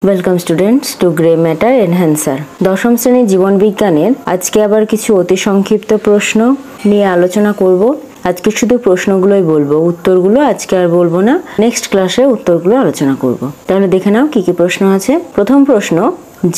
Welcome students to grey matter enhancer. দশম শ্রেণীর জীবন বিজ্ঞানের আজকে আবার কিছু অতি সংক্ষিপ্ত প্রশ্ন নিয়ে আলোচনা করব। আজকে শুধু প্রশ্নগুলোই বলবো, উত্তরগুলো আজকে আর বলবো না, নেক্সট ক্লাসে উত্তরগুলো আলোচনা করব। তাহলে দেখে নাও কি কি প্রশ্ন আছে। প্রথম প্রশ্ন,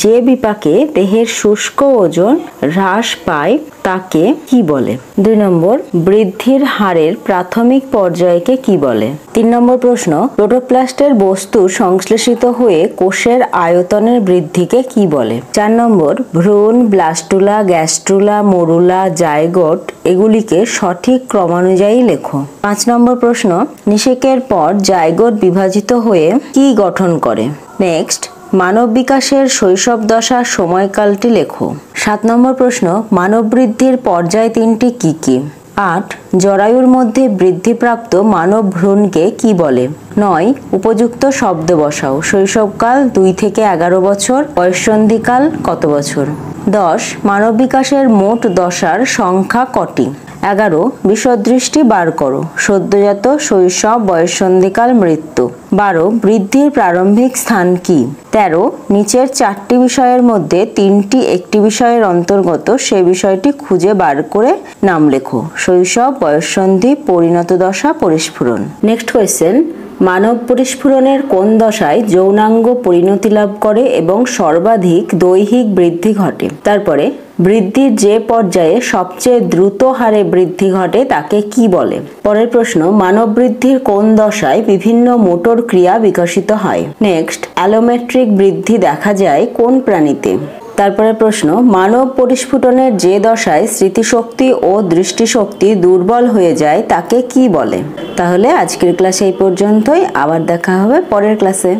যে বিপাকে দেহের শুষ্ক ওজন হ্রাস পায় তাকে কি বলে? 2 নম্বর, বৃদ্ধির হারের প্রাথমিক পর্যায়কে কি বলে? 3 নম্বর প্রশ্ন, প্রোটোপ্লাস্টের বস্তু সংশ্লেষিত হয়ে কোষের আয়তনের বৃদ্ধিকে কি বলে? 4 নম্বর, ভ্রূণ, ব্লাস্টুলা, গ্যাস্ট্রুলা, মরুলা, জাইগোট এগুলিকে সঠিক ক্রমানুযায়ী লেখো। 5 নম্বর প্রশ্ন, নিষেকের পর জাইগোট বিভাজিত হয়ে কি গঠন করে? নেক্সট, মানব বিকাশের শৈশব দশার সময়কালটি লেখো। 7 নম্বর প্রশ্ন, মানব বৃদ্ধির পর্যায় 3টি কি কি? 8, জরায়ুর মধ্যে বৃদ্ধিপ্রাপ্ত মানব ভ্রূণকে কি বলে? 9, উপযুক্ত শব্দ বসাও। শৈশবকাল 2 থেকে 11 বছর, বয়ঃসন্ধিকাল কত বছর? 10, মানব বিকাশের মোট দশার সংখ্যা কটি? 11, বিশদদৃষ্টি বার করো। সদ্যজাত, শৈশব, বয়ঃসন্ধিকাল, মৃত্যু। 12, বৃদ্ধির প্রারম্ভিক স্থান কি? 13, নিচের 4টি বিষয়ের মধ্যে 3টি একটি বিষয়ের অন্তর্গত, সে বিষয়টি খুঁজে বার করে নাম লেখো। শৈশব, বয়ঃসন্ধি, পরিণত দশা, পরিস্ফুরণ। নেক্সট কোয়েশ্চেন, মানব পরিস্ফুরণের কোন দশায় যৌনাঙ্গ পরিণতি লাভ করে এবং সর্বাধিক দৈহিক বৃদ্ধি ঘটে? তারপরে বৃদ্ধির যে পর্যায়ে সবচেয়ে দ্রুত হারে বৃদ্ধি ঘটে তাকে কি বলে? পরের প্রশ্ন, মানব বৃদ্ধির কোন দশায় বিভিন্ন মোটর ক্রিয়া বিকশিত হয়? নেক্সট, অ্যালোমেট্রিক বৃদ্ধি দেখা যায় কোন প্রাণীতে? তারপরে প্রশ্ন, মানব পরিস্ফুটনের যে দশায় স্মৃতিশক্তি ও দৃষ্টিশক্তি দুর্বল হয়ে যায় তাকে কি বলে? তাহলে আজকের ক্লাসে এই পর্যন্তই, আবার দেখা হবে পরের ক্লাসে।